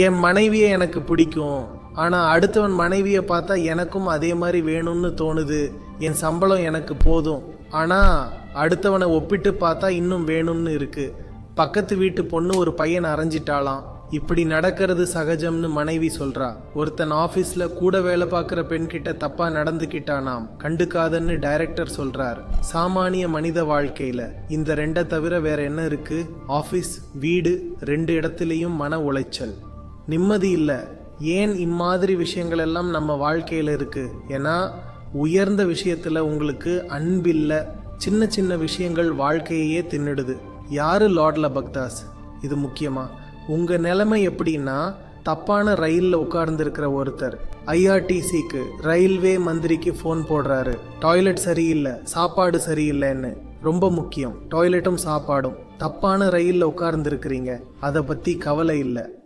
என் மனைவியை எனக்கு பிடிக்கும், ஆனால் அடுத்தவன் மனைவியை பார்த்தா எனக்கும் அதே மாதிரி வேணும்னு தோணுது. என் சம்பளம் எனக்கு போதும், ஆனால் அடுத்தவனை ஒப்பிட்டு பார்த்தா இன்னும் வேணும்னு இருக்கு. பக்கத்து வீட்டு பொண்ணு ஒரு பையனை அரைஞ்சிட்டாலாம். இப்படி நடக்கிறது சகஜம்னு மனைவி சொல்றா. ஒருத்தன் ஆபீஸ்ல கூட வேலை பார்க்குற பெண்கிட்ட தப்பா நடந்துக்கிட்டானாம், கண்டுக்காதன்னு டைரக்டர் சொல்றார். சாமானிய மனித வாழ்க்கையில இந்த ரெண்டை தவிர வேற என்ன இருக்கு? ஆபீஸ், வீடு, ரெண்டு இடத்துலையும் மன உளைச்சல், நிம்மதி இல்லை. ஏன் இம்மாதிரி விஷயங்கள் எல்லாம் நம்ம வாழ்க்கையில இருக்கு? ஏன்னா உயர்ந்த விஷயத்துல உங்களுக்கு அன்பில்லை. சின்ன சின்ன விஷயங்கள் வாழ்க்கையே தின்னுடுது. யாரு லார்ட் லபக்தாஸ்? இது முக்கியமா? உங்க நிலைமை எப்படின்னா, தப்பான ரயிலில் உட்கார்ந்துருக்கிற ஒருத்தர் ஐஆர்டிசிக்கு ரயில்வே மந்திரிக்கு ஃபோன் போடுறாரு. டாய்லெட் சரியில்லை, சாப்பாடு சரியில்லைன்னு. ரொம்ப முக்கியம், டாய்லெட்டும் சாப்பாடும். தப்பான ரயிலில் உட்கார்ந்துருக்கிறீங்க, அதை பற்றி கவலை இல்லை.